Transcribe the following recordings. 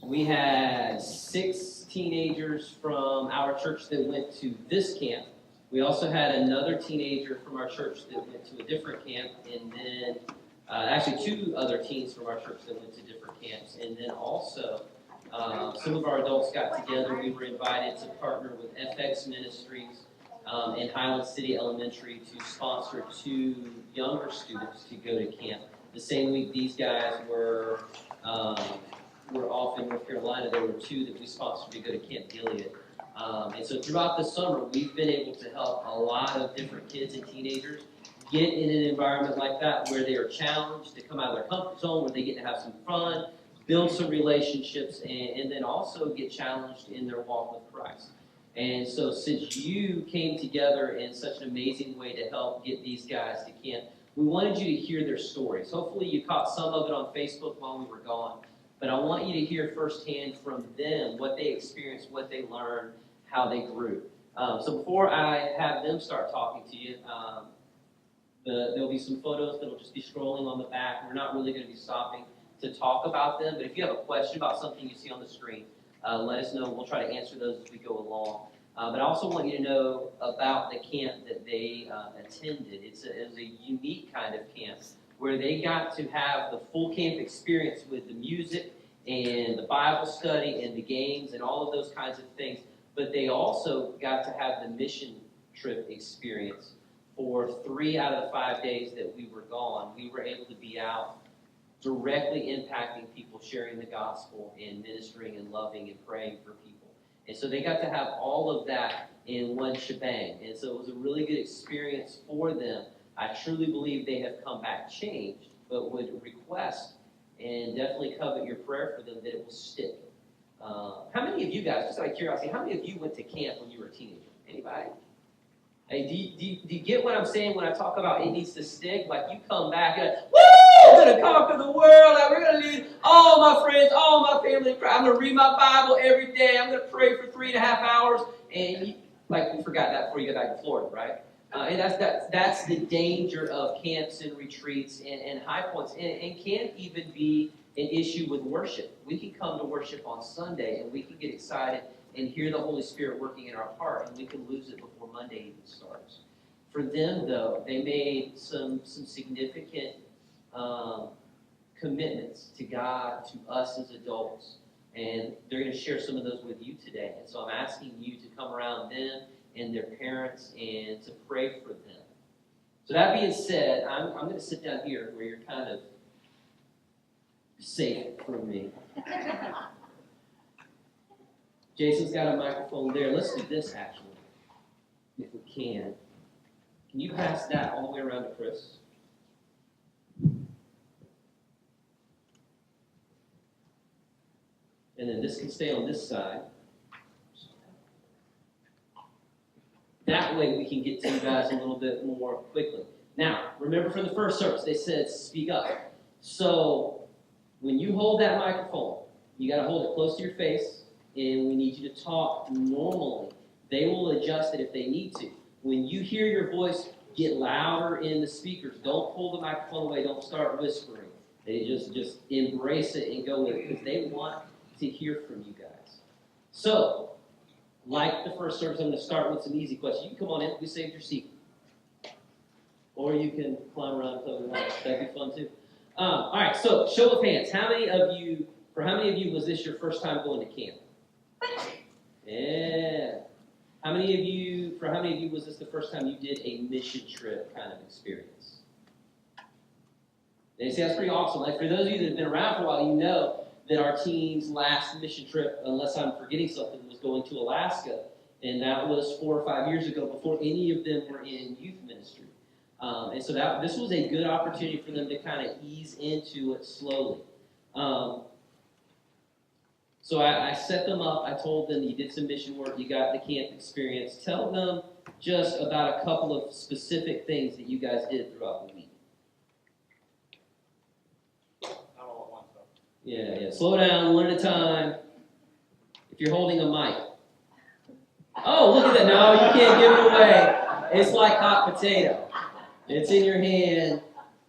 We had 6 teenagers from our church that went to this camp. We also had another teenager from our church that went to a different camp, and then actually 2 other teens from our church that went to different camps. And then also some of our adults got together. We were invited to partner with FX Ministries in Highland City Elementary to sponsor 2 younger students to go to camp. The same week these guys were off in North Carolina, there were 2 that we sponsored to go to Camp Gilead. And so throughout the summer, we've been able to help a lot of different kids and teenagers get in an environment like that where they are challenged to come out of their comfort zone, where they get to have some fun, build some relationships, and then also get challenged in their walk with Christ. And so since you came together in such an amazing way to help get these guys to camp, we wanted you to hear their stories. Hopefully you caught some of it on Facebook while we were gone, but I want you to hear firsthand from them what they experienced, what they learned, how they grew. So before I have them start talking to you, there'll be some photos that'll just be scrolling on the back. We're not really going to be stopping to talk about them, but if you have a question about something you see on the screen, let us know. We'll try to answer those as we go along. But I also want you to know about the camp that they attended. It was a unique kind of camp where they got to have the full camp experience with the music and the Bible study and the games and all of those kinds of things. But they also got to have the mission trip experience. For 3 out of the 5 days that we were gone, we were able to be out directly impacting people, sharing the gospel and ministering and loving and praying for people. And so they got to have all of that in one shebang. And so it was a really good experience for them. I truly believe they have come back changed, but would request and definitely covet your prayer for them that it will stick. How many of you guys, just out of curiosity, how many of you went to camp when you were a teenager? Anybody? Hey, do you get what I'm saying when I talk about it needs to stick? Like you come back and like, woo! I'm going to conquer the world. Like, we're going to lead all my friends, all my family. I'm going to read my Bible every day. I'm going to pray for 3.5 hours. And you forgot that before you got back to Florida, right? And that's the danger of camps and retreats and high points. And can even be an issue with worship. We can come to worship on Sunday and we can get excited and hear the Holy Spirit working in our heart, and we can lose it before Monday even starts. For them, though, they made some significant commitments to God, to us as adults, and they're going to share some of those with you today. And so I'm asking you to come around them and their parents and to pray for them. So that being said, I'm going to sit down here where you're kind of safe from me. Jason's got a microphone there. Let's do this, actually, if we can. Can you pass that all the way around to Chris? And then this can stay on this side. That way we can get to you guys a little bit more quickly. Now, remember from the first service, they said speak up. So when you hold that microphone, you got to hold it close to your face. And we need you to talk normally. They will adjust it if they need to. When you hear your voice get louder in the speakers, don't pull the microphone away. Don't start whispering. They just embrace it and go with it because they want to hear from you guys. So, like the first service, I'm going to start with some easy questions. You can come on in. We saved your seat. Or you can climb around and play with lights. That'd be fun too. All right, so show of hands. For how many of you was this your first time going to camp? Yeah. For how many of you was this the first time you did a mission trip kind of experience? And you see, that's pretty awesome. Like for those of you that have been around for a while, you know that our team's last mission trip, unless I'm forgetting something, was going to Alaska. And that was 4 or 5 years ago before any of them were in youth ministry. And so this was a good opportunity for them to kind of ease into it slowly. So I set them up. I told them you did some mission work. You got the camp experience. Tell them just about a couple of specific things that you guys did throughout the week. Not all at once, though. Yeah. Slow down, one at a time. If you're holding a mic. Oh, look at that. No, you can't give it away. It's like hot potato. It's in your hand.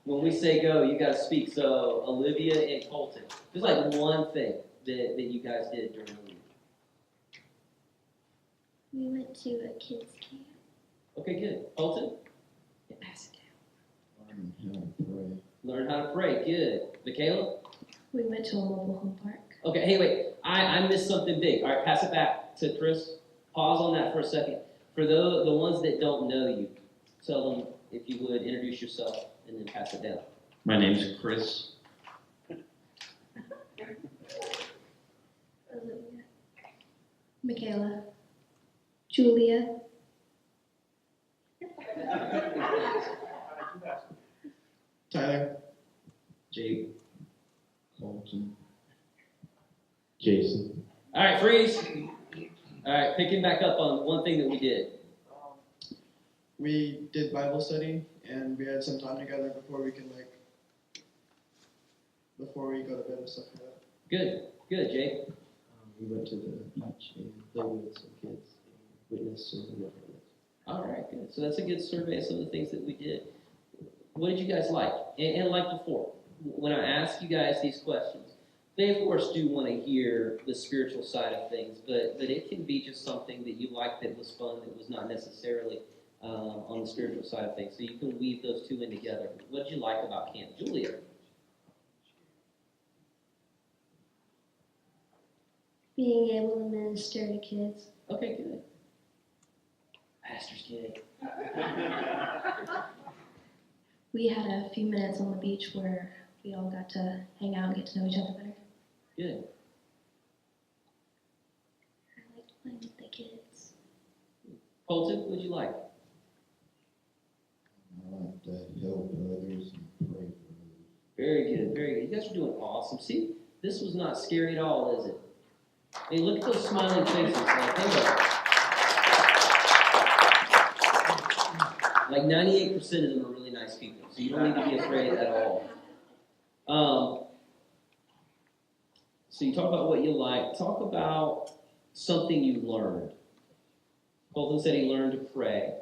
When we say go, you got to speak. So Olivia and Colton. Just like one thing. that you guys did during the week? We went to a kids camp. Okay, good. Colton? in Pasadena. Learn how to pray. Good. Michaela? We went to a mobile home park. Okay, hey, wait. I missed something big. All right, pass it back to Chris. Pause on that for a second. For the ones that don't know you, tell them, if you would, introduce yourself and then pass it down. My name's Chris. Olivia. Michaela. Julia. Tyler. Jake. Colton. Jason. All right, freeze. All right, picking back up on one thing that we did. We did Bible study, and we had some time together before we before we go to bed and stuff like that. Good, good, Jake. We went to the beach and played with some kids and witnessed some of the events. All right, good. So that's a good survey of some of the things that we did. What did you guys like? And like before, when I ask you guys these questions, they of course do want to hear the spiritual side of things, but it can be just something that you liked that was fun, that was not necessarily on the spiritual side of things. So you can weave those two in together. What did you like about camp? Julia? Being able to minister to kids. Okay, good. Pastor's kid. We had a few minutes on the beach where we all got to hang out and get to know each other better. Good. I liked playing with the kids. Colton, what did you like? I like to help others and pray for others. Very good, very good. You guys are doing awesome. See, this was not scary at all, is it? I mean, look at those smiling faces. Like, hey, like 98% of them are really nice people, so you don't need to be afraid at all. So you talk about what you like. Talk about something you learned. Colton said he learned to pray.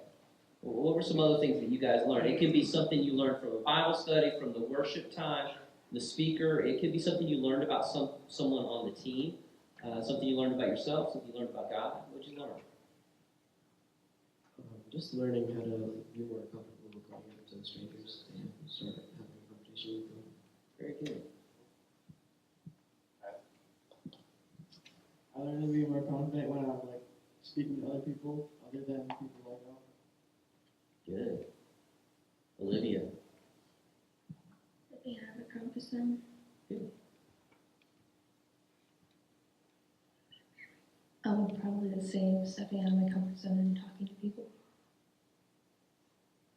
What were some other things that you guys learned? It can be something you learned from a Bible study, from the worship time, the speaker. It could be something you learned about someone on the team, something you learned about yourself, something you learned about God. What did you learn? Just learning how to be more comfortable going up to strangers and start having a conversation with them. Very good. I learned to be more confident when I'm speaking to other people other than people like that. Good. Olivia. That we have a comfort zone. Good. Probably the same, stepping out of my comfort zone and talking to people.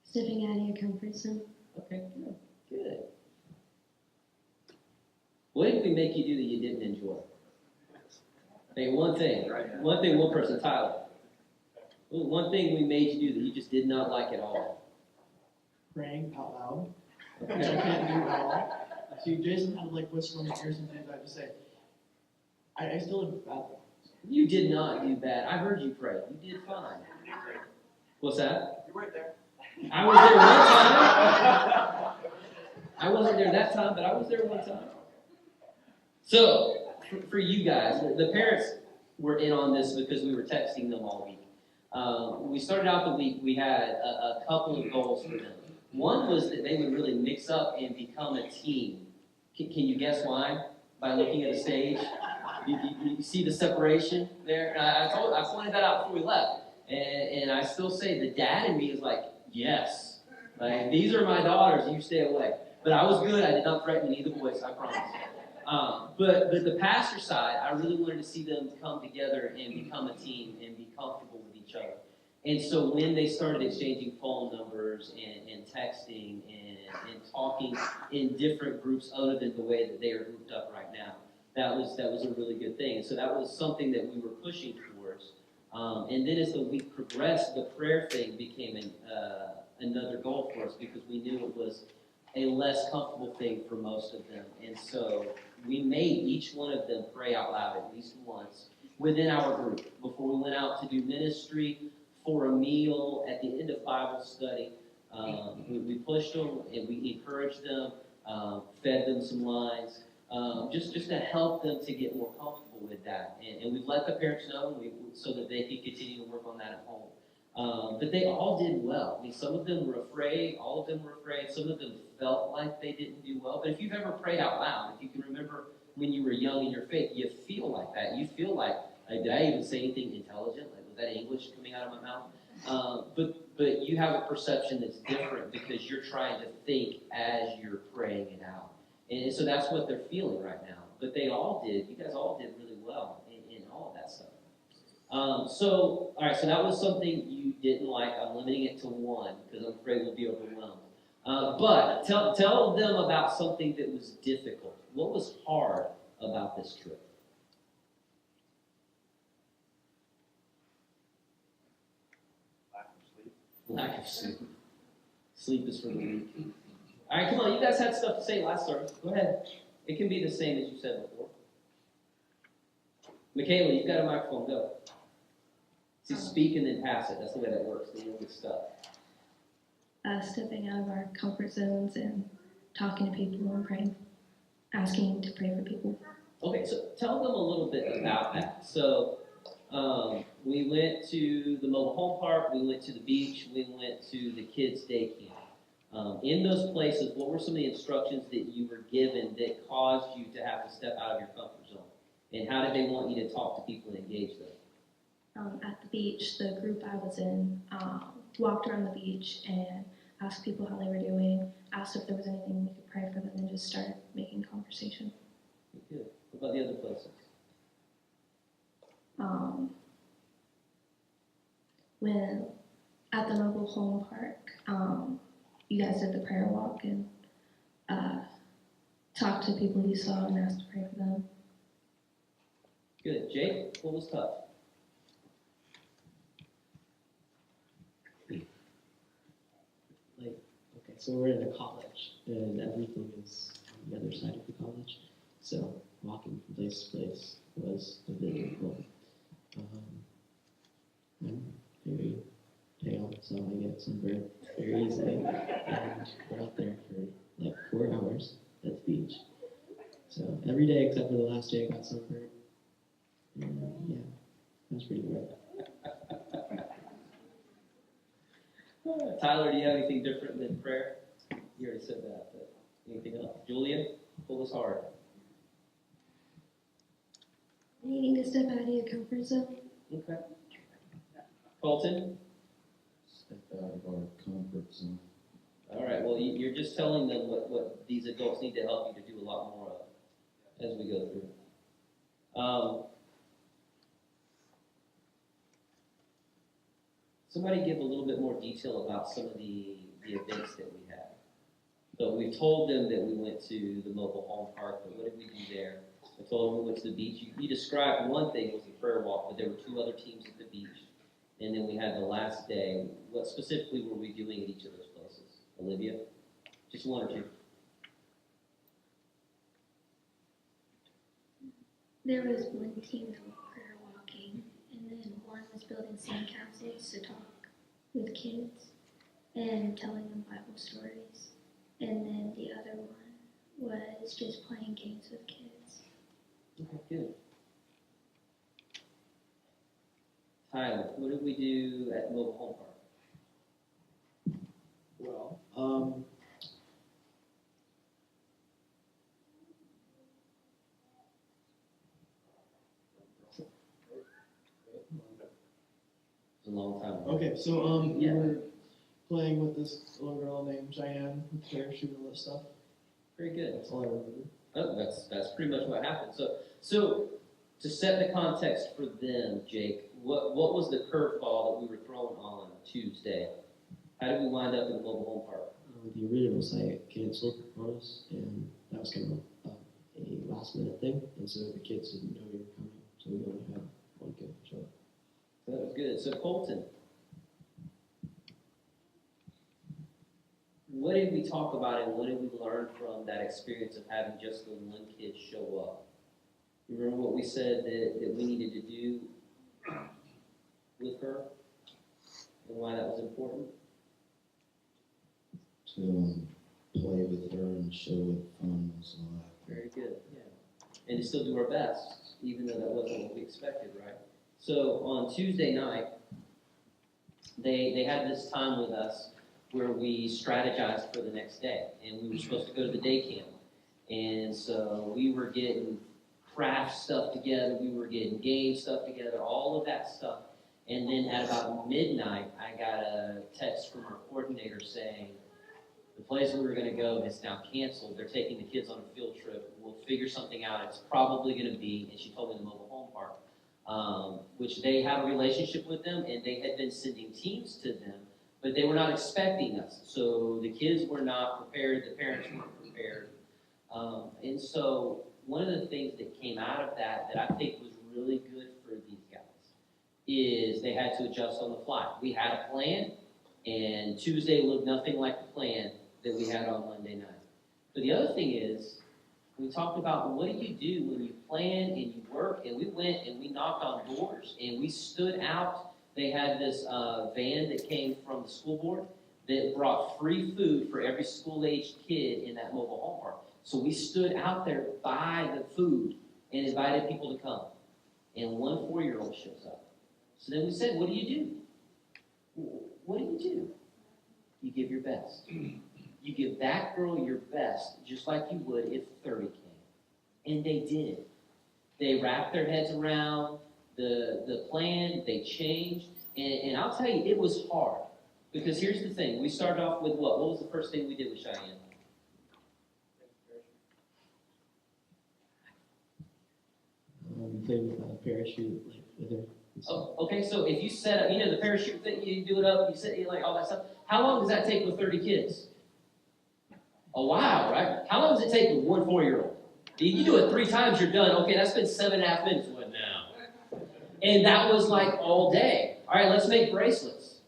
Stepping out of your comfort zone. Okay, good. Good. What did we make you do that you didn't enjoy? Hey, one thing, one person, Tyler. One thing we made you do that you just did not like at all. Praying out loud, which I Okay. can't do at all. See, Jason had whisper in my ear sometimes. I have to say, I still did bad. You did not do bad. I heard you pray. You did fine. What's that? You weren't there. I was there one time. I wasn't there that time, but I was there one time. So, for you guys, the parents were in on this because we were texting them all week. We started out the week, we had a couple of goals for them. One was that they would really mix up and become a team. Can you guess why? By looking at the stage? You see the separation there? And I pointed that out before we left. And I still say the dad in me is like, yes. Like, these are my daughters, you stay away. But I was good, I did not threaten either voice, I promise. But the pastor side, I really wanted to see them come together and become a team and be comfortable with each other. And so when they started exchanging phone numbers and texting and talking in different groups other than the way that they are grouped up right now, that was a really good thing. And so that was something that we were pushing towards. And then as the week progressed, the prayer thing became another goal for us because we knew it was a less comfortable thing for most of them. And so we made each one of them pray out loud at least once within our group before we went out to do ministry, for a meal, at the end of Bible study. We pushed them and we encouraged them, fed them some lines. just to help them to get more comfortable with that. And we've let the parents know so that they can continue to work on that at home. But they all did well. I mean, some of them were afraid, all of them were afraid, some of them felt like they didn't do well. But if you've ever prayed out loud, if you can remember when you were young in your faith, you feel like that. You feel like, did I even say anything intelligent? Like, was that English coming out of my mouth? But you have a perception that's different because you're trying to think as you're praying it out. And so that's what they're feeling right now. But they all did. You guys all did really well in all of that stuff. All right, so that was something you didn't like. I'm limiting it to one because I'm afraid we'll be overwhelmed. But tell them about something that was difficult. What was hard about this trip? Lack of sleep. Sleep is for the weak. All right, come on. You guys had stuff to say last service. Go ahead. It can be the same as you said before. Michaela, you've got a microphone. Go. See, speak and then pass it. That's the way that works. Then you'll get stuck. Stepping out of our comfort zones and talking to people and praying, asking to pray for people. Okay, so tell them a little bit about that. So we went to the mobile home park, we went to the beach, we went to the kids' day camp. In those places, what were some of the instructions that you were given that caused you to have to step out of your comfort zone? And how did they want you to talk to people and engage them? At the beach, the group I was in walked around the beach and asked people how they were doing, asked if there was anything we could pray for them, and just started making conversation. Good. What about the other places? When at the mobile home park, you guys did the prayer walk and talked to people you saw and asked to pray for them. Good. Jake, what was tough? Okay, so we're in a college, and everything is on the other side of the college. So walking from place to place was a bit difficult. I'm very pale, so I get sunburned very easily. And we're out there for like 4 hours at the beach. So every day except for the last day I got sunburned. And yeah, that was pretty good. Tyler, do you have anything different than prayer? You already said that, but anything else? Julia, what was hard? Needing to step out of your comfort zone. Okay. Colton? Step out of our comfort zone. All right, well, you're just telling them what these adults need to help you to do a lot more of as we go through. Somebody give a little bit more detail about some of the events that we had. So we told them that we went to the mobile home park, but what did we do there? I told them we went to the beach. You described one thing was the prayer walk, but there were 2 other teams at the beach. And then we had the last day. What specifically were we doing at each of those places? Olivia? Just one or two. There was one team that was prayer walking, and then one was building sandcastles to talk with kids and telling them Bible stories. And then the other one was just playing games with kids. Okay, good. Tyler, what did we do at the mobile home park? Well, It was a long time ago. okay, so Yeah. we were playing with this little girl named Cheyenne with the parachute and all that stuff. Very good. That's all I remember. Oh, that's pretty much what happened. So to set the context for them, Jake, what was the curveball that we were thrown on Tuesday? How did we wind up in the mobile home park? The original site canceled on us, and that was kind of a last minute thing, and so the kids didn't know we were coming, so we only had one kid show up. So that was good. So Colton, what did we talk about and what did we learn from that experience of having just the one kid show up? You remember what we said that we needed to do with her and why that was important? To play with her and show what fun was like. Very good, yeah. And to still do our best, even though that wasn't what we expected, right? So on Tuesday night, they had this time with us where we strategized for the next day. And we were supposed to go to the day camp. And so we were getting craft stuff together, we were getting game stuff together, all of that stuff. And then at about midnight, I got a text from our coordinator saying, the place we were going to go is now canceled. They're taking the kids on a field trip. We'll figure something out. It's probably going to be, and she told me, the mobile home park, which they have a relationship with them, and they had been sending teams to them, but they were not expecting us. So the kids were not prepared. The parents weren't prepared. And so one of the things that came out of that I think was really good for these guys is they had to adjust on the fly. We had a plan, and Tuesday looked nothing like the plan that we had on Monday night. But the other thing is, we talked about what do you do when you plan and you work, and we went and we knocked on doors, and we stood out. They had this van that came from the school board that brought free food for every school-aged kid in that mobile home park. So we stood out there by the food and invited people to come. And one 4-year-old shows up. So then we said, what do you do? What do you do? You give your best. You give that girl your best, just like you would if 30 came. And they did. They wrapped their heads around the plan, they changed, and I'll tell you, it was hard. Because here's the thing, we started off with what? What was the first thing we did with Cheyenne? We played with a parachute, like, with her. Oh, okay, so if you set up, the parachute thing, you do it up, you set, like, all that stuff. How long does that take with 30 kids? A while, right? How long does it take with one 4-year-old? You do it 3 times, you're done. Okay, that's been 7.5 minutes. What now? And that was like all day. All right, let's make bracelets.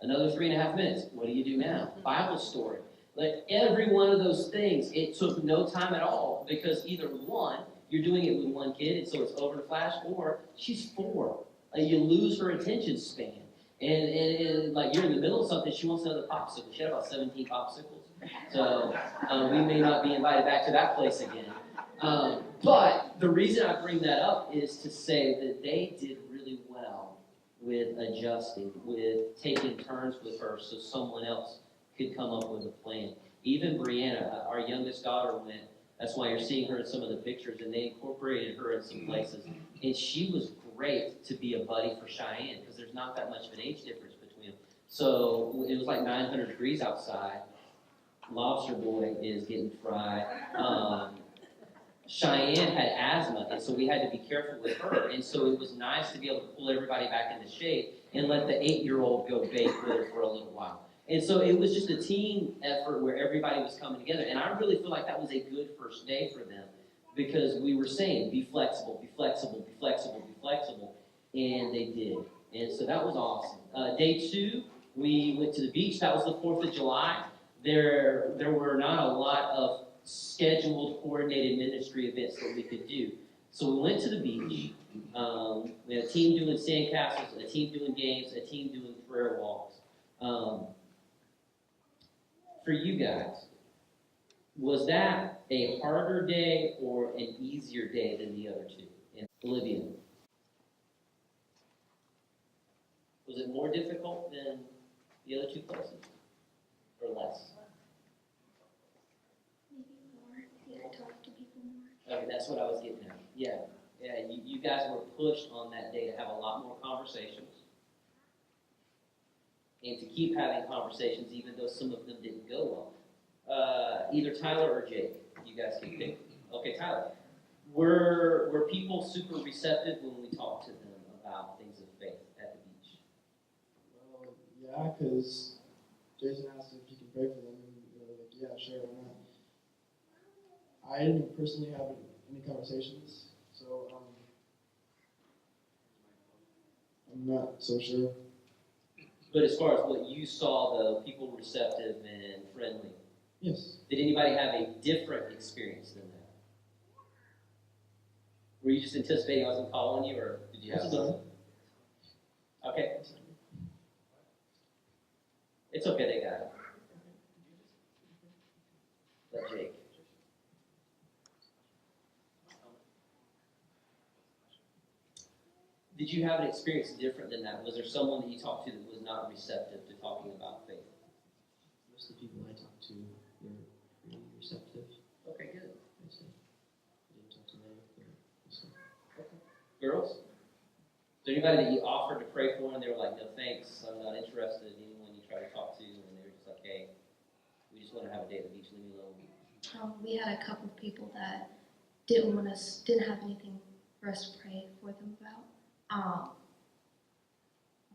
Another 3.5 minutes. What do you do now? Bible story. Like every one of those things, it took no time at all because either one, you're doing it with one kid, and so it's over in a flash, or she's 4. You lose her attention span. And like you're in the middle of something, she wants another popsicle. She had about 17 popsicles. So we may not be invited back to that place again. But the reason I bring that up is to say that they did really well with adjusting, with taking turns with her so someone else could come up with a plan. Even Brianna, our youngest daughter, went. That's why you're seeing her in some of the pictures, and they incorporated her in some places. And she was great to be a buddy for Cheyenne because there's not that much of an age difference between them. So it was like 900 degrees outside. Lobster Boy is getting fried. Cheyenne had asthma, and so we had to be careful with her. And so it was nice to be able to pull everybody back in the shade and let the 8-year-old go bake with her for a little while. And so it was just a team effort where everybody was coming together. And I really feel like that was a good first day for them because we were saying, be flexible, be flexible, be flexible, be flexible. And they did. And so that was awesome. Day 2, we went to the beach. That was the 4th of July. There were not a lot of scheduled, coordinated ministry events that we could do. So we went to the beach. We had a team doing sandcastles, a team doing games, a team doing prayer walks. For you guys, was that a harder day or an easier day than the other 2? And Olivia, was it more difficult than the other 2 places, or less? Maybe more. You gotta talk to people more. Okay, that's what I was getting at. Yeah, you guys were pushed on that day to have a lot more conversations and to keep having conversations even though some of them didn't go well. Either Tyler or Jake, you guys can pick. Okay, Tyler. Were people super receptive when we talked to them about things of faith at the beach? Well, yeah, because Jason asked if you can pray for them, and they were like, yeah, sure, why not? I didn't personally have any conversations, so I'm not so sure. But as far as what you saw, though, people were receptive and friendly. Yes. Did anybody have a different experience than that? Were you just anticipating I was going to call on you, or did you have something? Okay. It's okay, they got it. Let Jake. Did you have an experience different than that? Was there someone that you talked to that was not receptive to talking about faith? Most of the people I talked to were pretty receptive. Okay, good. I'd say. I didn't talk to many, but so. Girls? Is there anybody that you offered to pray for and they were like, no thanks, I'm not interested? Anyone you tried to talk to and they were just like, hey, we just want to have a day at the beach, leave me alone? We had a couple of people that didn't have anything for us to pray for them about.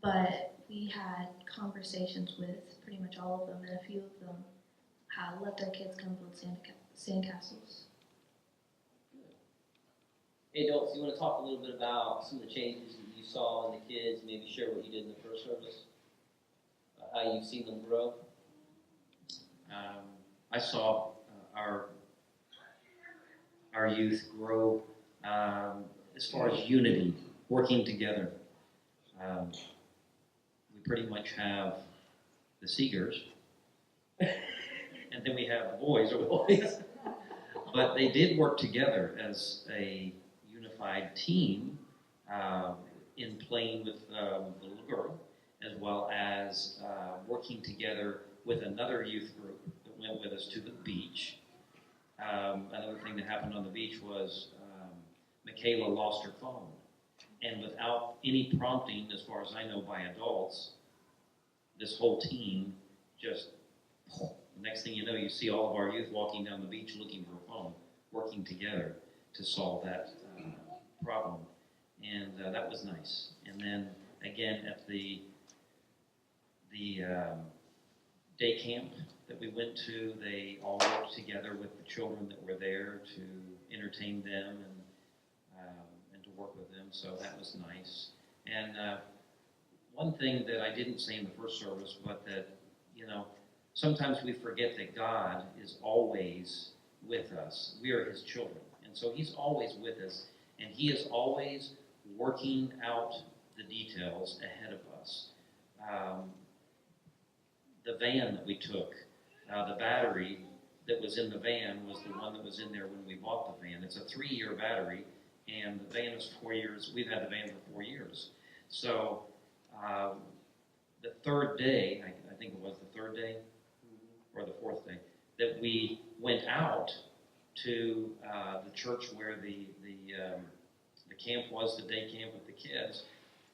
But we had conversations with pretty much all of them, and a few of them let their kids come build sandcastles. Hey, Dolph, you want to talk a little bit about some of the changes that you saw in the kids, maybe share what you did in the first service, how you've seen them grow? I saw our youth grow as far as unity, working together. We pretty much have the Seegers, and then we have the boys, but they did work together as a unified team in playing with the little girl, as well as working together with another youth group that went with us to the beach. Another thing that happened on the beach was Michaela lost her phone. And without any prompting, as far as I know, by adults, this whole team just, the next thing you know, you see all of our youth walking down the beach looking for a phone, working together to solve that problem. And that was nice. And then, again, at the day camp that we went to, they all worked together with the children that were there to entertain them and to work with them, so that was nice. And one thing that I didn't say in the first service, but that, sometimes we forget that God is always with us. We are His children, and so He's always with us, and He is always working out the details ahead of us. The van that we took, the battery that was in the van was the one that was in there when we bought the van. It's a 3-year battery, and the van is 4 years. We've had the van for 4 years. So the third day, I think it was the third day, or the fourth day, that we went out to the church where the camp was, the day camp with the kids.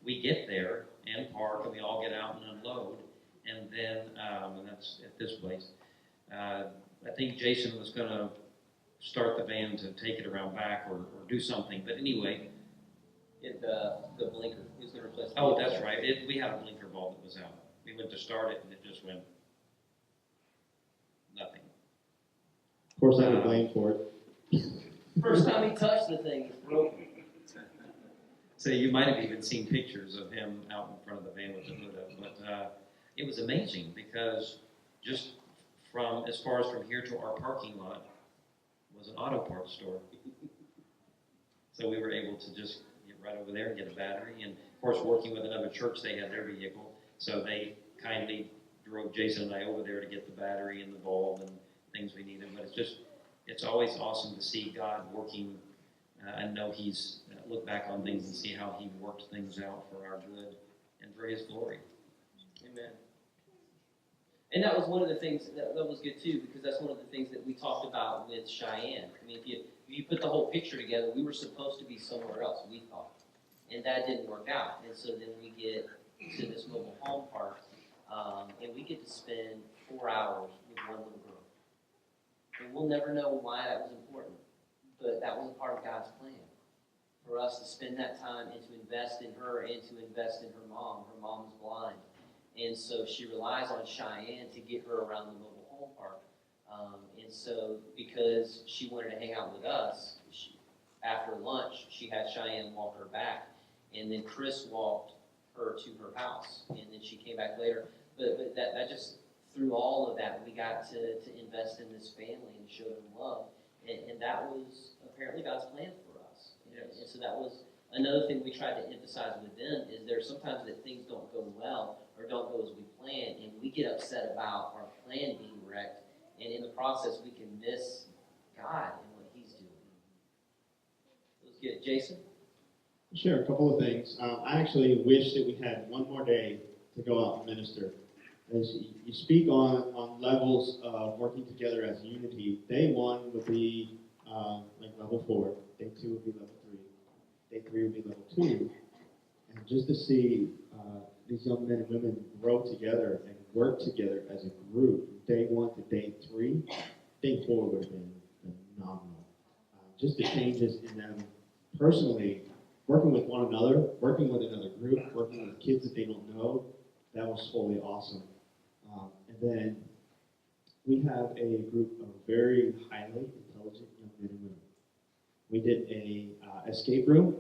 We get there and park, and we all get out and unload. And then, and that's at this place, I think Jason was going to start the van to take it around back or do something. But anyway. Get the blinker. Who's going to replace the Oh, that's right. We had a blinker bulb that was out. We went to start it, and it just went nothing. Of course, I would blame for it. First time he touched the thing, it's broken. So you might have even seen pictures of him out in front of the van with the hood up. But it was amazing because just as far as from here to our parking lot was an auto parts store. So we were able to just get right over there and get a battery. And of course, working with another church, they had their vehicle. So they kindly drove Jason and I over there to get the battery and the bulb and things we needed. But it's always awesome to see God working and know He's look back on things and see how He worked things out for our good and for His glory. Amen. And that was one of the things that was good too, because that's one of the things that we talked about with Cheyenne. I mean, if you put the whole picture together, we were supposed to be somewhere else, we thought, and that didn't work out. And so then we get to this mobile home park, and we get to spend 4 hours with one little girl. And we'll never know why that was important, but that was a part of God's plan for us to spend that time and to invest in her and to invest in her mom. Her mom's blind. And so she relies on Cheyenne to get her around the mobile home park. And so because she wanted to hang out with us, after lunch, she had Cheyenne walk her back. And then Chris walked her to her house. And then she came back later. But that just, through all of that, we got to invest in this family and show them love. And that was apparently God's plan for us. Yes. And so that was another thing we tried to emphasize with them, is there's sometimes that things don't go well or don't go as we plan, and we get upset about our plan being wrecked, and in the process we can miss God and what He's doing. It was good. Jason? Share a couple of things. I actually wish that we had one more day to go out and minister. As you speak on levels of working together as unity, day one would be like level 4, day 2 would be level 3, day 3 would be level 2. And just to see these young men and women grow together and work together as a group, day 1 to day 3, day 4 would have been phenomenal. Just the changes in them personally, working with one another, working with another group, working with kids that they don't know, that was totally awesome. And then we have a group of very highly intelligent young men and women. We did a escape room,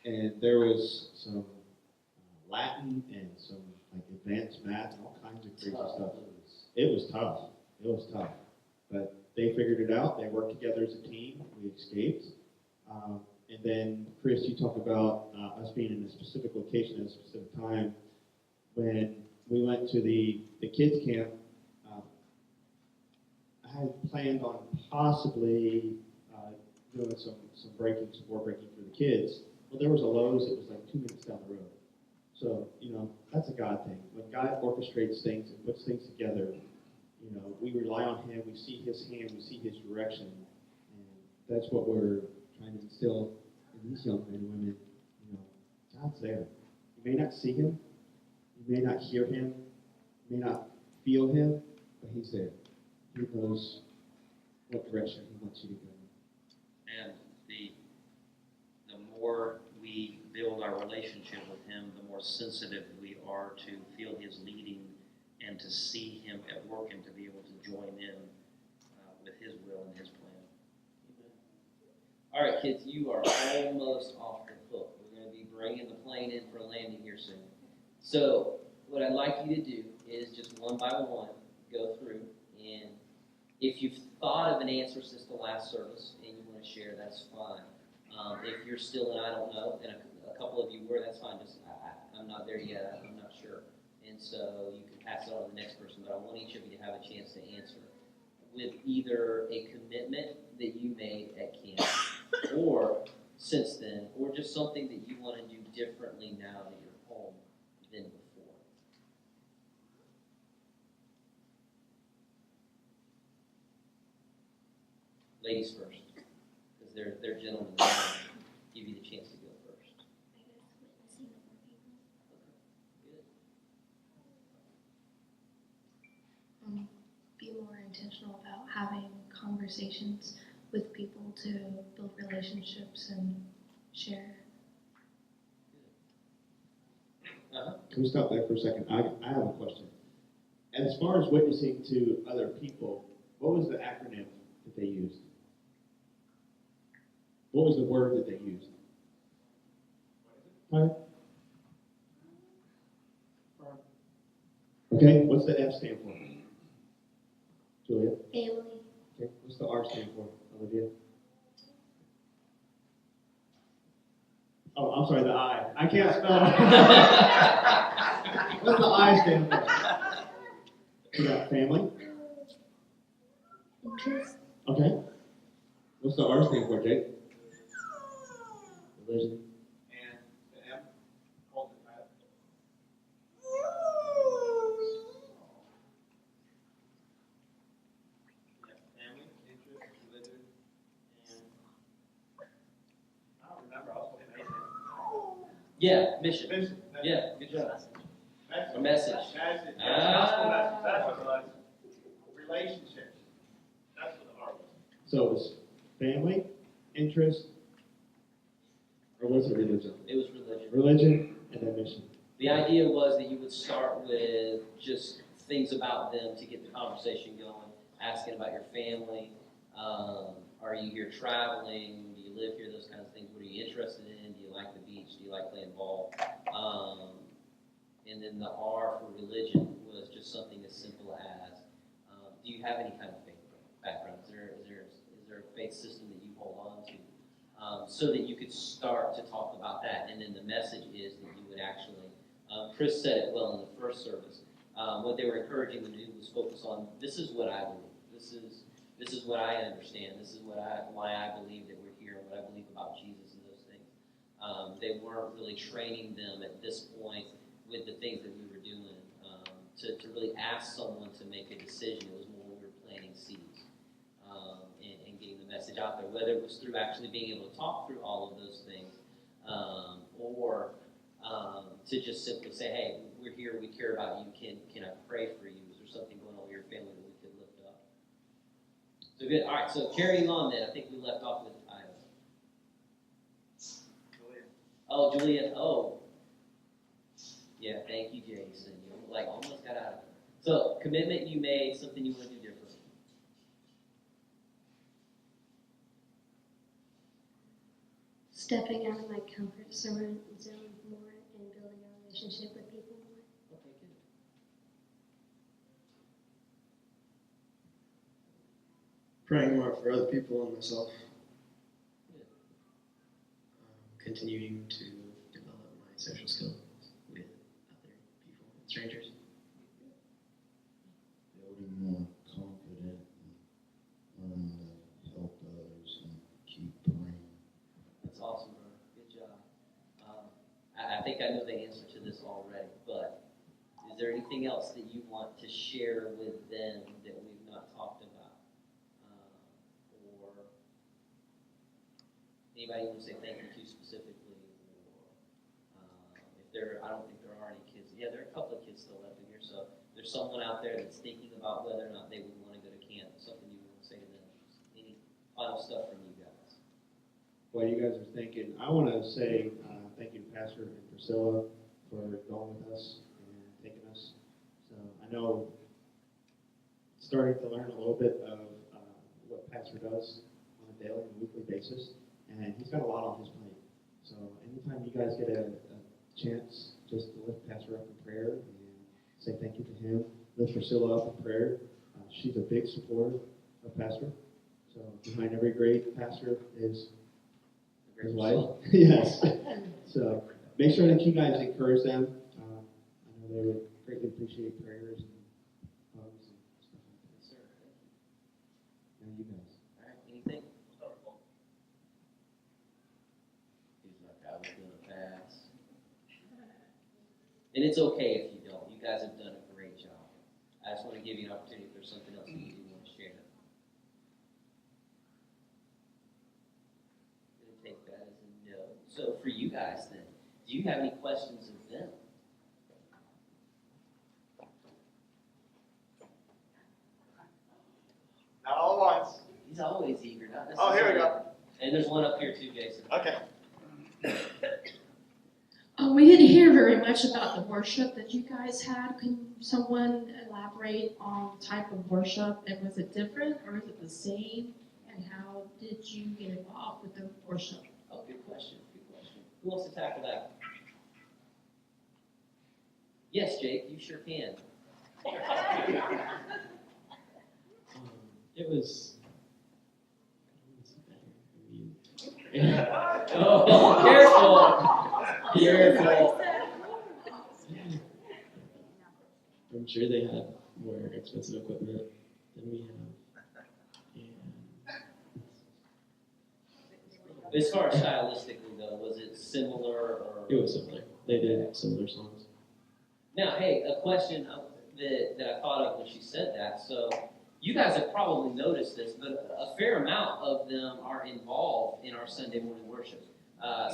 and there was some Latin and some like advanced math and all kinds of crazy stuff. It was tough. It was tough. But they figured it out. They worked together as a team. We escaped. And then, Chris, you talk about us being in a specific location at a specific time. When we went to the kids' camp, I had planned on possibly doing some board breaking for the kids. Well, there was a Lowe's that was like 2 minutes down the road. So, that's a God thing. When God orchestrates things and puts things together, we rely on Him, we see His hand, we see His direction. And that's what we're trying to instill in these young men and women. God's there. You may not see Him, you may not hear Him, you may not feel Him, but He's there. He knows what direction He wants you to go. And the more we build our relationship with Him, the more sensitive we are to feel His leading and to see Him at work and to be able to join in with His will and His plan. All right, kids, you are almost off the hook. We're going to be bringing the plane in for a landing here soon. So what I'd like you to do is just one by one go through, and if you've thought of an answer since the last service and you want to share, that's fine. If you're still in I don't know, and a couple of you were, that's fine. Just I'm not there yet. I'm not sure. And so you can pass it on to the next person, but I want each of you to have a chance to answer with either a commitment that you made at camp or since then, or just something that you want to do differently now that you're home than before. Ladies first, because they're gentlemen. They'll give you the chance to go first. I guess witnessing to more people. Good. Be more intentional about having conversations with people to build relationships and share. Can we stop there for a second? I have a question. As far as witnessing to other people, what was the acronym that they used? What was the word that they used? Huh? Okay, what's the F stand for? Julia? Family. Okay, what's the R stand for? Olivia? Oh, I'm sorry, the I. I can't spell. What's the I stand for? We got family. Interest. Okay. What's the R stand for, Jake? Religion. And the M, hold it tight. Yeah, family, interest, religion, and I don't remember. I was looking at Yeah, mission. Mission. Yeah, good job. Message. A message. Message. Ah. Gospel message. That's what it was. Relationships. That's what the R was. So it was family, interest, or was it religion? It was religion. Religion and then mission. The idea was that you would start with just things about them to get the conversation going, asking about your family. Are you here traveling? Do you live here? Those kinds of things. What are you interested in? Do you like the beach? Do you like playing ball? And then the R for religion was just something as simple as, do you have any kind of faith background? Is there a faith system that you hold on to? So that you could start to talk about that. And then the message is that you would actually, Chris said it well in the first service, what they were encouraging them to do was focus on, this is what I believe. This is what I understand. This is why I believe that we're here and what I believe about Jesus and those things. They weren't really training them at this point with the things that we were doing to really ask someone to make a decision. It was more we were planting seeds and getting the message out there, whether it was through actually being able to talk through all of those things or to just simply say, hey, we're here, we care about you, can I pray for you? Is there something going on with your family that we could lift up? So good. All right, so carrying on then, I think we left off with Iowa. Oh, Julian. Oh. Yeah, thank you, Jason. You almost got out of it. So, commitment you made, something you want to do different. Stepping out of my comfort zone more and building a relationship with people more. Okay, good. Praying more for other people and myself. Good. Continuing to develop my social skills with other people and strangers. Building more confident and learning to help others and keep praying. That's awesome, bro. Good job. I think I know the answer to this already, but is there anything else that you want to share with them that we've not talked about? Or anybody want to say thank you to specifically? Or if there, I don't think there are any kids. Yeah, there are a couple of kids still left in here, so there's someone out there that's thinking about whether or not they would want to go to camp. Something you want to say to them? Any final stuff from you guys? While you guys are thinking, I want to say thank you to Pastor and Priscilla for going with us and taking us. So I know starting to learn a little bit of what Pastor does on a daily and weekly basis, and he's got a lot on his plate. So anytime you guys get a chance just to lift Pastor up in prayer and say thank you to him, lift Priscilla up in prayer. She's a big supporter of Pastor. So behind every great pastor is his wife. Yes. So make sure that you guys encourage them. I know they would greatly appreciate prayers and hugs and stuff like that. Yes, sir. Thank you. And you guys. All right, anything? He's like, I was going to pass. And it's okay if you don't. You guys have done a great job. I just want to give you an opportunity if there's something else that you do want to share. I'm going to take that as a no. So for you guys then, do you have any questions of them? Not all at once. He's always eager, not Oh, necessarily. here we go. And there's one up here too, Jason. Okay. We didn't hear very much about the worship that you guys had. Can someone elaborate on the type of worship, and was it different or is it the same? And how did you get involved with the worship? Oh, good question. Good question. Who wants to tackle that? Yes, Jake, you sure can. It was Oh, careful! Careful. I'm sure they had more expensive equipment than we have. And As far as stylistically, though, was it similar or? it was similar. They did similar songs. Now, hey, a question that I thought of when she said that. So, you guys have probably noticed this, but a fair amount of them are involved in our Sunday morning worship.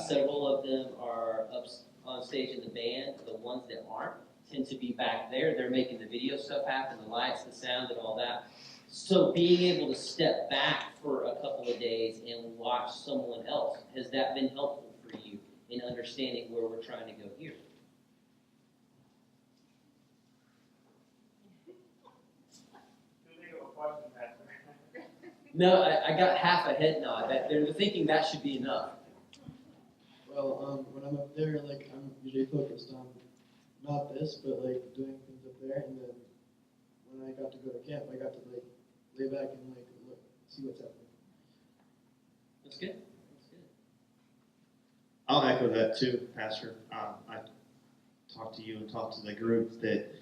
Several of them are up on stage in the band. The ones that aren't tend to be back there. They're making the video stuff happen, the lights, the sound, and all that. So being able to step back for a couple of days and watch someone else, has that been helpful for you in understanding where we're trying to go here? Too big of a question, Pastor. No, I got half a head nod. They're thinking that should be enough. Well, when I'm up there, like, I'm usually focused on not this, but like doing things up there. And then when I got to go to camp, I got to like lay back and like look, see what's happening. That's good. That's good. I'll echo that too, Pastor. I talked to you and talked to the group that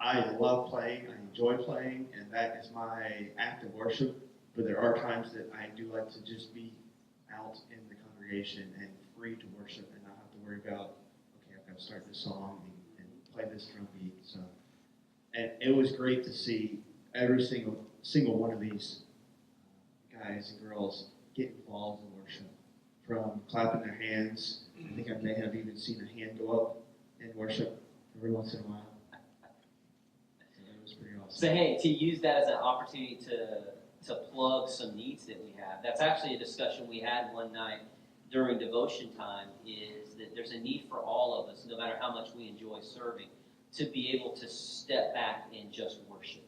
I love playing, I enjoy playing, and that is my act of worship. But there are times that I do like to just be out in the congregation and free to worship and worry about, okay, I've got to start this song and play this drum beat. So, and it was great to see every single one of these guys and girls get involved in worship, from clapping their hands. I think I may have even seen a hand go up in worship every once in a while. So it was pretty awesome. So hey, to use that as an opportunity to plug some needs that we have. That's actually a discussion we had one night during devotion time, is that there's a need for all of us, no matter how much we enjoy serving, to be able to step back and just worship.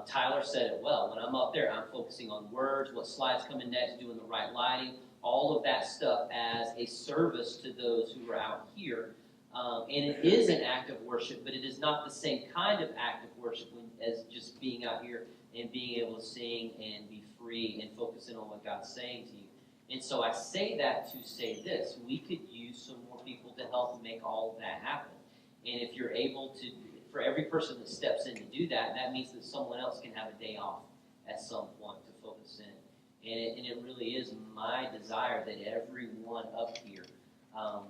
Tyler said it well. When I'm up there, I'm focusing on words, what slide's coming next, doing the right lighting, all of that stuff as a service to those who are out here. And it is an act of worship, but it is not the same kind of act of worship as just being out here and being able to sing and be free and focusing on what God's saying to you. And so I say that to say this: we could use some more people to help make all of that happen. And if you're able to, for every person that steps in to do that, that means that someone else can have a day off at some point to focus in. And it really is my desire that everyone up here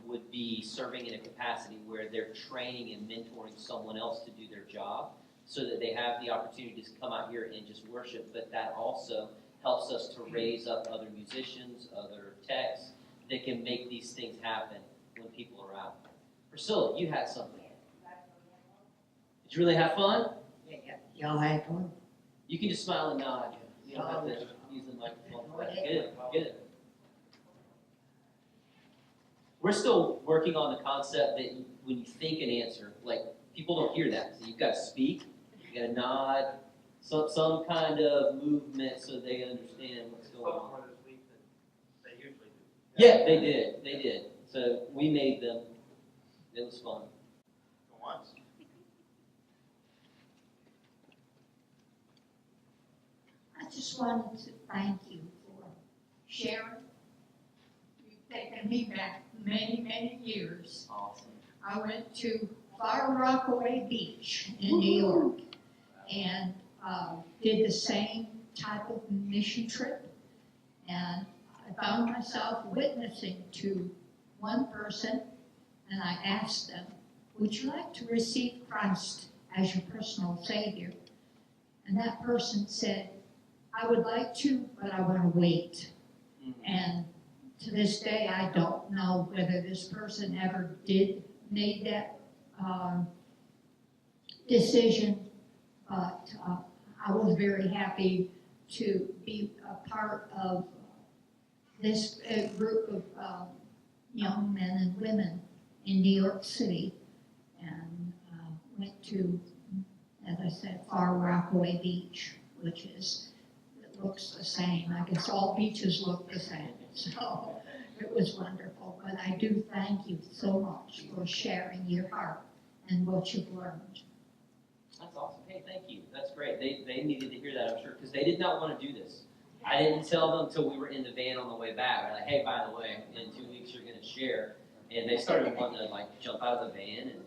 would be serving in a capacity where they're training and mentoring someone else to do their job, so that they have the opportunity to come out here and just worship. But that also helps us to raise up other musicians, other techs that can make these things happen when people are out. Priscilla, you had something. Did you really have fun? Yeah. Y'all had fun? You can just smile and nod. You don't have to use the microphone. Good. We're still working on the concept that when you think an answer, like, people don't hear that. So you've got to speak, you got to nod, some kind of movement so they understand what's going on. They usually do. Yeah, they did. So we made them. It was fun. For once. I just wanted to thank you for sharing. You've taken me back many, many years. Awesome. I went to Far Rockaway Beach in New York and did the same type of mission trip. And I found myself witnessing to one person, and I asked them, would you like to receive Christ as your personal Savior? And that person said, I would like to, but I want to wait. And to this day, I don't know whether this person ever did make that decision, but I was very happy to be a part of this group of young men and women in New York City, and went to, as I said, Far Rockaway Beach, which is, it looks the same. I guess all beaches look the same, so it was wonderful. But I do thank you so much for sharing your heart and what you've learned. That's awesome. Hey, thank you. That's great. They needed to hear that, I'm sure, because they did not want to do this. I didn't tell them until we were in the van on the way back. We're like, hey, by the way, in 2 weeks you're going to share. And they started wanting to, like, jump out of the van and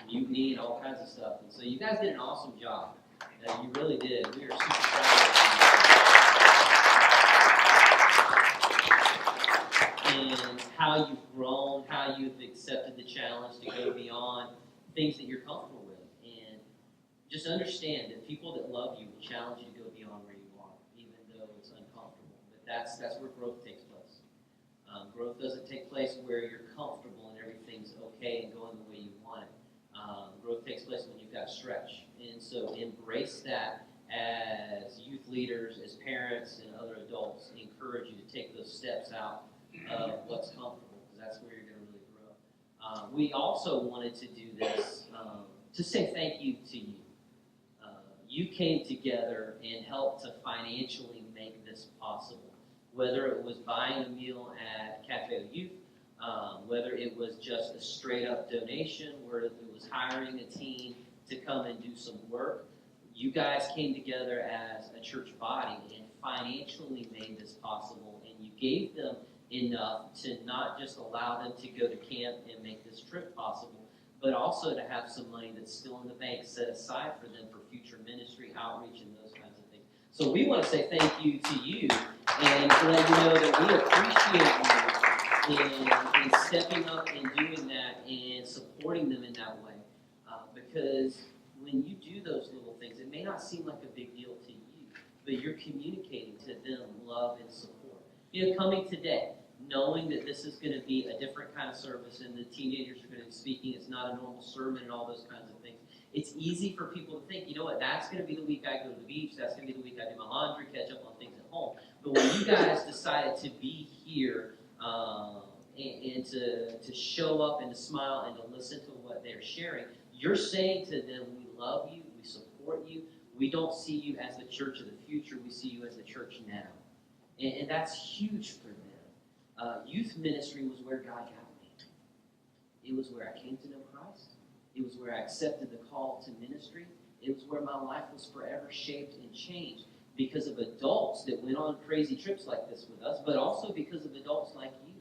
mutiny and all kinds of stuff. And so you guys did an awesome job. You really did. We are super proud of you. And how you've grown, how you've accepted the challenge to go beyond things that you're comfortable with. And just understand that people that love you will challenge you to go beyond where you are, even though it's uncomfortable. But that's where growth takes place. Growth doesn't take place where you're comfortable and everything's okay and going the way you want it. Growth takes place when you've got stretch. And so embrace that as youth leaders, as parents, and other adults. Encourage you to take those steps out of what's comfortable, because that's where you're going to really grow. We also wanted to do this to say thank you to you. You came together and helped to financially make this possible. Whether it was buying a meal at Cafe au Youth, whether it was just a straight up donation, whether it was hiring a team to come and do some work, you guys came together as a church body and financially made this possible, and you gave them enough to not just allow them to go to camp and make this trip possible, but also to have some money that's still in the bank set aside for them for future ministry, outreach, and those kinds of things. So we want to say thank you to you and to let you know that we appreciate you in stepping up and doing that and supporting them in that way. Because when you do those little things, it may not seem like a big deal to you, but you're communicating to them love and support. You know, coming today, knowing that this is going to be a different kind of service and the teenagers are going to be speaking, it's not a normal sermon and all those kinds of things. It's easy for people to think, you know what, that's going to be the week I go to the beach, that's going to be the week I do my laundry, catch up on things at home. But when you guys decided to be here and to show up and to smile and to listen to what they're sharing, you're saying to them, we love you, we support you, we don't see you as the church of the future, we see you as the church now. And that's huge for them. Youth ministry was where God got me. It was where I came to know Christ. It was where I accepted the call to ministry. It was where my life was forever shaped and changed because of adults that went on crazy trips like this with us, but also because of adults like you.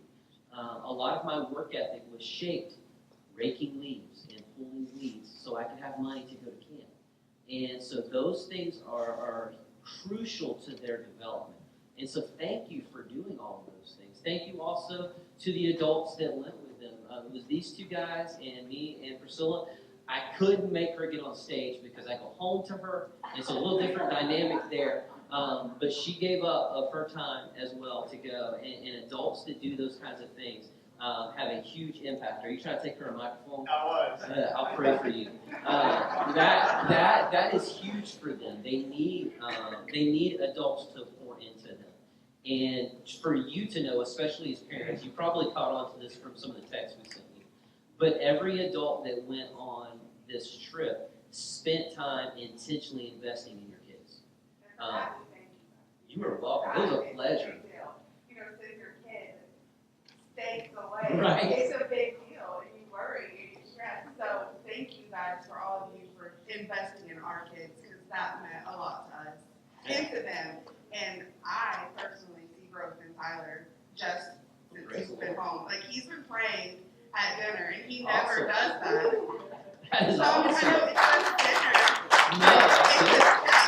A lot of my work ethic was shaped raking leaves and pulling weeds so I could have money to go to camp. And so those things are crucial to their development. And so thank you for doing all of those things. Thank you also to the adults that went with them. It was these two guys and me and Priscilla. I couldn't make her get on stage because I go home to her. It's a little different dynamic there. But she gave up of her time as well to go. And adults that do those kinds of things have a huge impact. Are you trying to take her a microphone? I was. I'll pray for you. That is huge for them. They need adults to pour into them. And for you to know, especially as parents, you probably caught on to this from some of the texts we sent you. But every adult that went on this trip spent time intentionally investing in your kids. You were welcome. It was a pleasure. You know, send your kid states away. Right. It's a big deal, and you worry and you stress. So thank you guys for all of you for investing in our kids, because that meant a lot to us and to them. And I personally see growth in Tyler just since he's been home. Like, he's been praying at dinner, and he never does that. That is So awesome. I know it's just dinner. No, that's It's it. just that,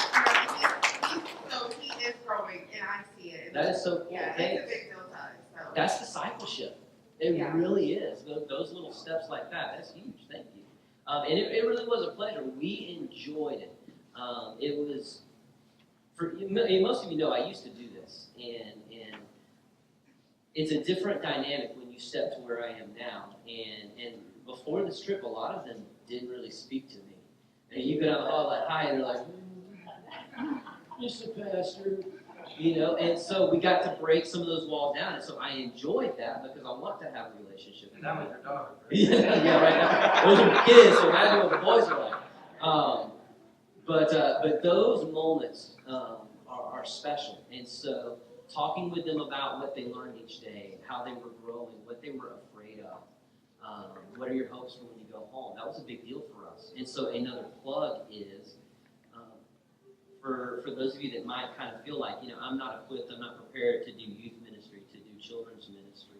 so he is growing, and I see it. That is so cool. Yeah, Thanks. it's a big deal to us. So. That's discipleship. It Yeah. really is. Those little steps like that, that's huge. Thank you. And it really was a pleasure. We enjoyed it. It was, most of you know I used to do this. And it's a different dynamic when you step to where I am now. And before this trip, a lot of them didn't really speak to me. And you go down the hall like, hi, and they're like, Mr. Pastor. You know, and so we got to break some of those walls down, and so I enjoyed that because I want to have a relationship. And that was your daughter. Yeah, right now. Those are kids, so imagine what the boys are like. But those moments are special, and so talking with them about what they learned each day, how they were growing, what they were afraid of, what are your hopes for when you go home? That was a big deal for us. And so another plug is, for those of you that might kind of feel like, you know, I'm not equipped, I'm not prepared to do youth ministry, to do children's ministry,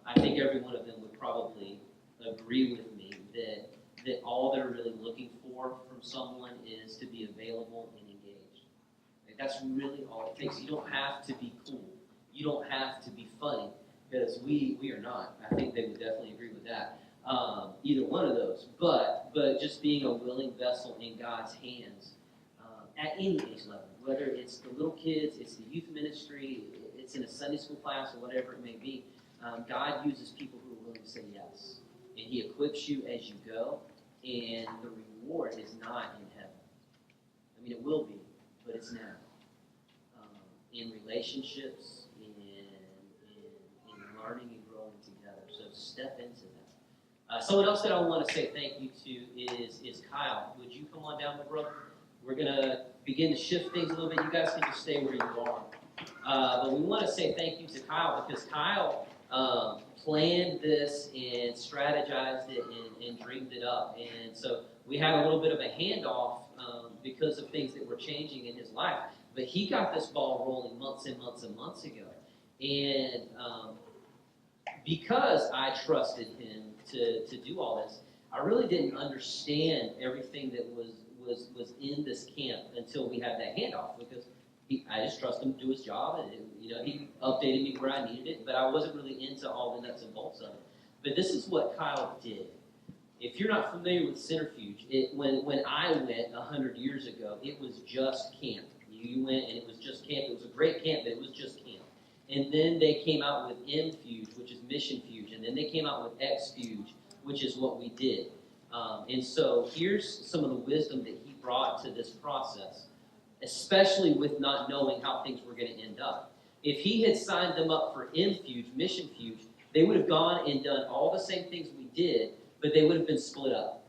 I think every one of them would probably agree with me that all they're really looking for from someone is to be available and engaged. Like, that's really all it takes. You don't have to be cool. You don't have to be funny, because we are not. I think they would definitely agree with that. Either one of those. But just being a willing vessel in God's hands at any age level, whether it's the little kids, it's the youth ministry, it's in a Sunday school class, or whatever it may be, God uses people who are willing to say yes. And He equips you as you go, and the reward is not in heaven. I mean, it will be, but it's now. In relationships, in learning and growing together. So step into that. Someone else that I want to say thank you to is Kyle. Would you come on down, my brother? We're going to begin to shift things a little bit. You guys can just stay where you are. But we want to say thank you to Kyle, because Kyle planned this and strategized it and dreamed it up. And so we had a little bit of a handoff because of things that were changing in his life. But he got this ball rolling months and months and months ago. And because I trusted him to do all this, I really didn't understand everything that was in this camp until we had that handoff, because I just trust him to do his job, and he updated me where I needed it, but I wasn't really into all the nuts and bolts of it. But this is what Kyle did. If you're not familiar with Centrifuge, when I went 100 years ago, it was just camp. You went and it was just camp. It was a great camp, but it was just camp. And then they came out with MFuge, which is Mission Fuge, and then they came out with XFuge, which is what we did. And so here's some of the wisdom that he brought to this process, especially with not knowing how things were going to end up. If he had signed them up for MFuge, Mission Fuge, they would have gone and done all the same things we did, but they would have been split up.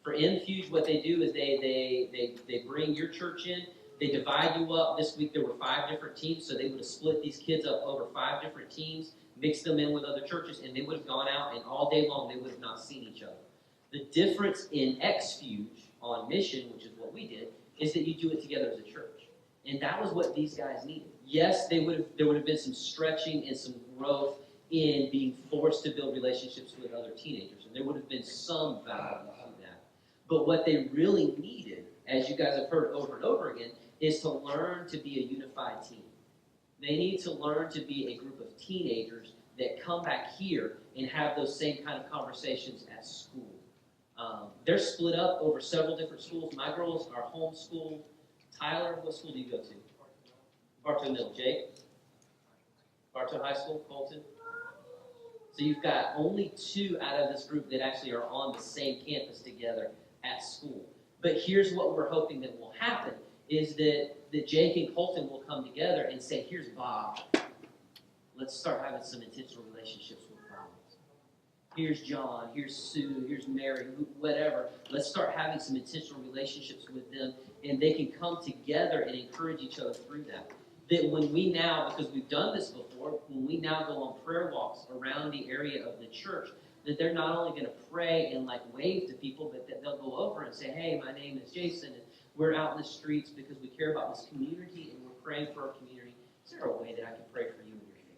For MFuge, what they do is they bring your church in, they divide you up. This week there were 5 different teams, so they would have split these kids up over 5 different teams, mixed them in with other churches, and they would have gone out, and all day long they would have not seen each other. The difference in XFuge on Mission, which is what we did, is that you do it together as a church. And that was what these guys needed. Yes, there would have been some stretching and some growth in being forced to build relationships with other teenagers, and there would have been some value to that. But what they really needed, as you guys have heard over and over again, is to learn to be a unified team. They need to learn to be a group of teenagers that come back here and have those same kind of conversations at school. They're split up over several different schools. My girls are homeschooled. Tyler, what school do you go to? Bartow Middle. Jake? Bartow High School, Colton? So you've got only 2 out of this group that actually are on the same campus together at school. But here's what we're hoping that will happen, is that Jake and Colton will come together and say, here's Bob. Let's start having some intentional relationships with Bob. Here's John, here's Sue, here's Mary, whatever. Let's start having some intentional relationships with them, and they can come together and encourage each other through that. That when we now, because we've done this before, when we now go on prayer walks around the area of the church, that they're not only going to pray and wave to people, but that they'll go over and say, hey, my name is Jason, and we're out in the streets because we care about this community and we're praying for our community. Is there a way that I can pray for you and your family?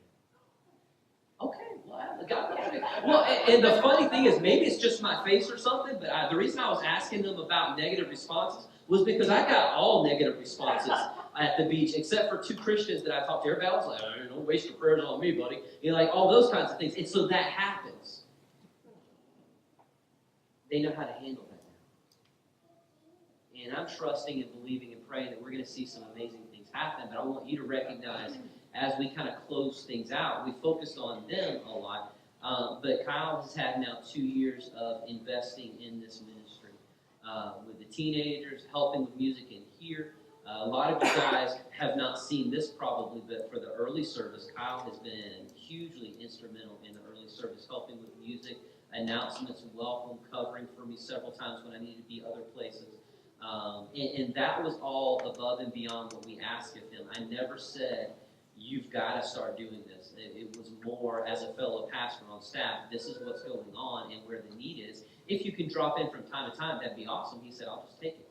Okay, well, God bless you. Well, and the funny thing is, maybe it's just my face or something, but the reason I was asking them about negative responses was because I got all negative responses at the beach, except for 2 Christians that I talked to. Everybody else was like, don't waste your prayers on me, buddy. All those kinds of things. And so that happens. They know how to handle that now. And I'm trusting and believing and praying that we're going to see some amazing things happen. But I want you to recognize, as we kind of close things out, we focused on them a lot. But Kyle has had now 2 years of investing in this ministry with the teenagers, helping with music in here. A lot of you guys have not seen this probably, but for the early service, Kyle has been hugely instrumental in the early service, helping with music, announcements, welcome, covering for me several times when I needed to be other places. And that was all above and beyond what we asked of him. I never said, you've got to start doing this. It was more, as a fellow pastor on staff, this is what's going on and where the need is. If you can drop in from time to time, that'd be awesome. He said, I'll just take it.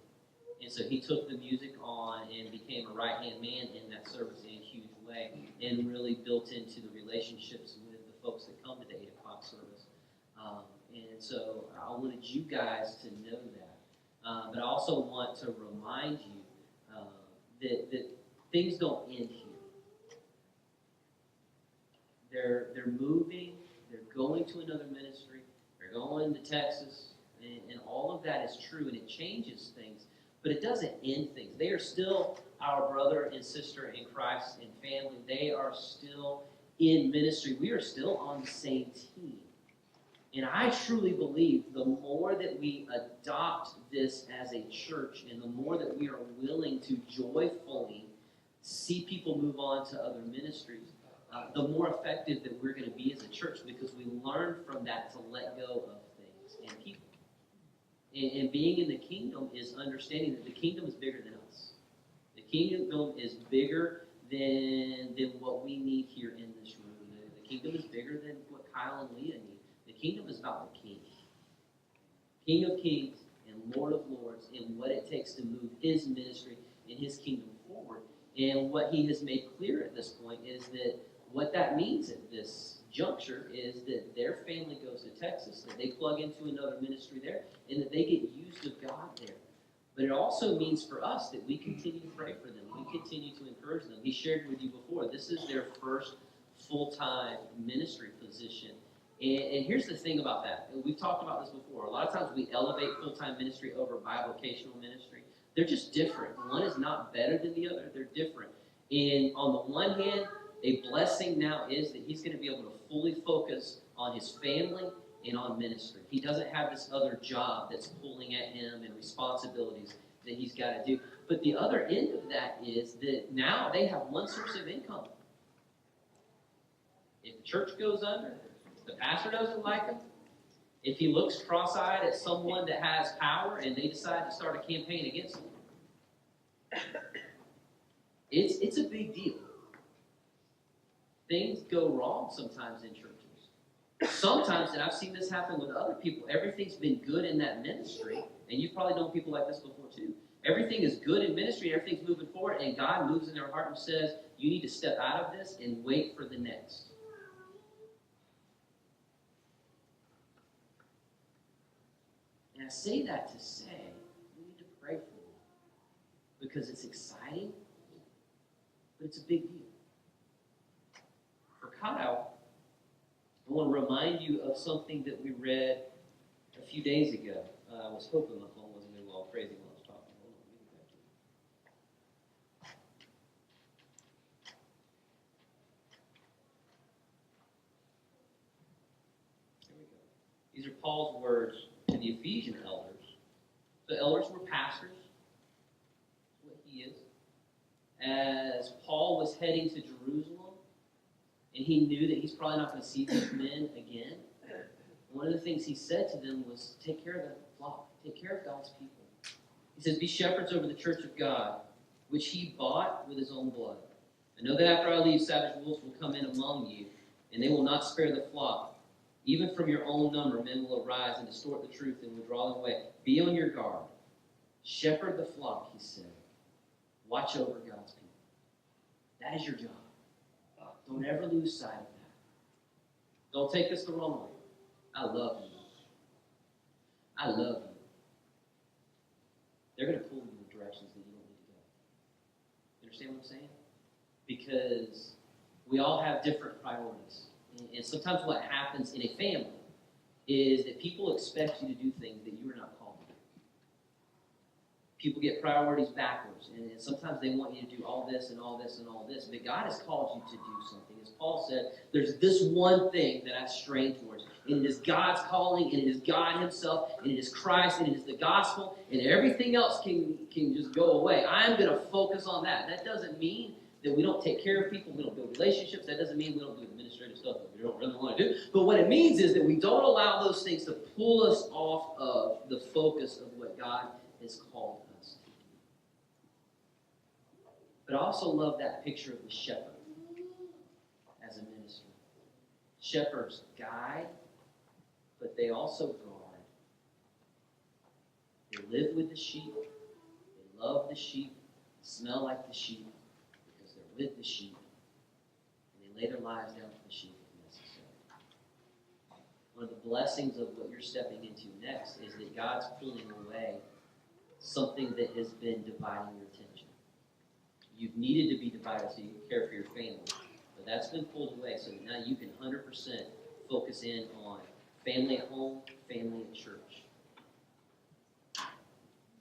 And so he took the music on and became a right-hand man in that service in a huge way and really built into the relationships with the folks that come to the 8 o'clock service. And so I wanted you guys to know that. But I also want to remind you that things don't end here. They're moving, they're going to another ministry, they're going to Texas, and all of that is true, and it changes things. But it doesn't end things. They are still our brother and sister in Christ and family. They are still in ministry. We are still on the same team. And I truly believe the more that we adopt this as a church and the more that we are willing to joyfully see people move on to other ministries, the more effective that we're going to be as a church, because we learn from that to let go of things and people. And being in the kingdom is understanding that the kingdom is bigger than us. The kingdom is bigger than what we need here in this room. The kingdom is bigger than what Kyle and Leah need. The kingdom is about the King. King of kings and Lord of lords, and what it takes to move his ministry and his kingdom forward. And what he has made clear at this point is that what that means at this juncture is that their family goes to Texas, that they plug into another ministry there, and that they get used of God there. But it also means for us that we continue to pray for them. We continue to encourage them. He shared with you before, this is their first full-time ministry position. And here's the thing about that. We've talked about this before. A lot of times we elevate full-time ministry over bivocational ministry. They're just different. One is not better than the other. They're different. And on the one hand, a blessing now is that he's going to be able to fully focus on his family and on ministry. He doesn't have this other job that's pulling at him and responsibilities that he's got to do. But the other end of that is that now they have one source of income. If the church goes under, the pastor doesn't like him, if he looks cross-eyed at someone that has power and they decide to start a campaign against him, it's a big deal. Things go wrong sometimes in churches. Sometimes, and I've seen this happen with other people, everything's been good in that ministry, and you've probably known people like this before too. Everything is good in ministry, everything's moving forward, and God moves in their heart and says, you need to step out of this and wait for the next. And I say that to say, we need to pray for them. Because it's exciting, but it's a big deal. For Kyle, I want to remind you of something that we read a few days ago. I was hoping my phone wasn't going to go all crazy while I was talking. Hold on, let me get back to it. There we go. These are Paul's words to the Ephesian elders. The elders were pastors. That's what he is. As Paul was heading to Jerusalem, and he knew that he's probably not going to see these men again, one of the things he said to them was, take care of the flock. Take care of God's people. He says, be shepherds over the church of God, which he bought with his own blood. I know that after I leave, savage wolves will come in among you, and they will not spare the flock. Even from your own number, men will arise and distort the truth and will draw them away. Be on your guard. Shepherd the flock, he said. Watch over God's people. That is your job. Don't ever lose sight of that. Don't take this the wrong way. I love you. I love you. They're going to pull you in directions that you don't need to go. You understand what I'm saying? Because we all have different priorities. And sometimes what happens in a family is that people expect you to do things that you are not called to do. People get priorities backwards, and sometimes they want you to do all this and all this and all this. But God has called you to do something. As Paul said, there's this one thing that I strain towards. And it is God's calling, and it is God himself, and it is Christ, and it is the gospel, and everything else can just go away. I'm going to focus on that. That doesn't mean that we don't take care of people, we don't build relationships. That doesn't mean we don't do administrative stuff that we don't really want to do. But what it means is that we don't allow those things to pull us off of the focus of what God has called us to do. But I also love that picture of the shepherd as a minister. Shepherds guide, but they also guard. They live with the sheep, they love the sheep, smell like the sheep, with the sheep, and they lay their lives down for the sheep if necessary. One of the blessings of what you're stepping into next is that God's pulling away something that has been dividing your attention. You've needed to be divided so you can care for your family, but that's been pulled away so that now you can 100% focus in on family at home, family at church.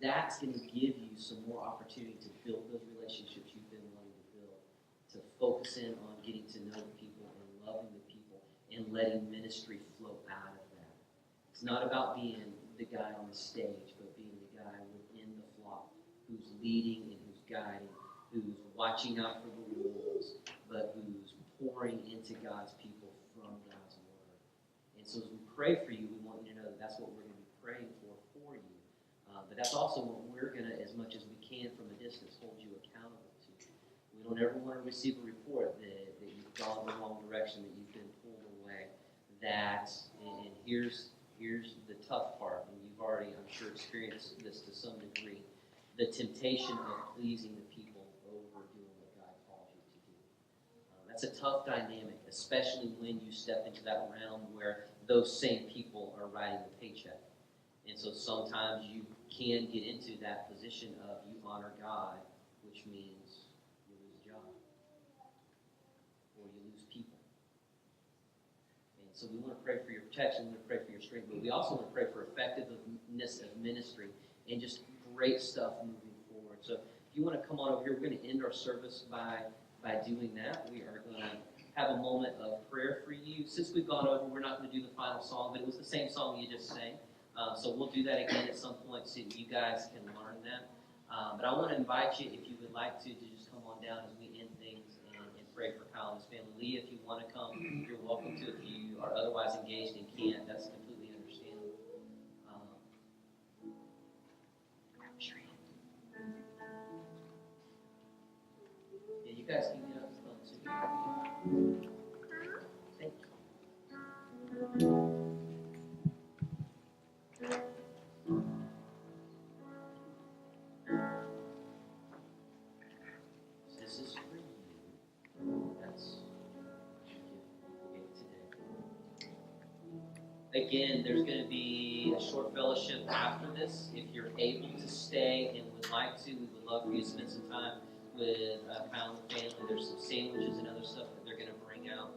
That's going to give you some more opportunity to build those relationships you've been wanting to build, to focus in on getting to know people and loving the people and letting ministry flow out of that. It's not about being the guy on the stage, but being the guy within the flock who's leading and who's guiding, who's watching out for the wolves, but who's pouring into God's people from God's word. And so as we pray for you, we want you to know that that's what we're going to be praying for you. But that's also what we're going to, as much as we can from a distance, hold you accountable to. We don't ever want to receive a report that you've gone the wrong direction, that you've been pulled away. And here's the tough part, and you've already, I'm sure, experienced this to some degree, the temptation of pleasing the people over doing what God calls you to do. That's a tough dynamic, especially when you step into that realm where those same people are writing the paycheck. And so sometimes you can get into that position of you honor God, which means you lose a job or you lose people. And so we want to pray for your protection, we want to pray for your strength, but we also want to pray for effectiveness of ministry and just great stuff moving forward. So if you want to come on over here, we're going to end our service by doing that. We are going to have a moment of prayer for you. Since we've gone over, we're not going to do the final song, but it was the same song you just sang. So we'll do that again at some point so you guys can learn that. But I want to invite you, if you would like to just come on down as we end things and pray for Kyle and his family. Lee, if you want to come, you're welcome to. If you are otherwise engaged and can't, that's completely understandable. Yeah, you guys can get up as well too. Thank you. This is for you. That's what you get today. Again, there's going to be a short fellowship after this. If you're able to stay and would like to, we would love for you to spend some time with Kyle and the family. There's some sandwiches and other stuff that they're going to bring out.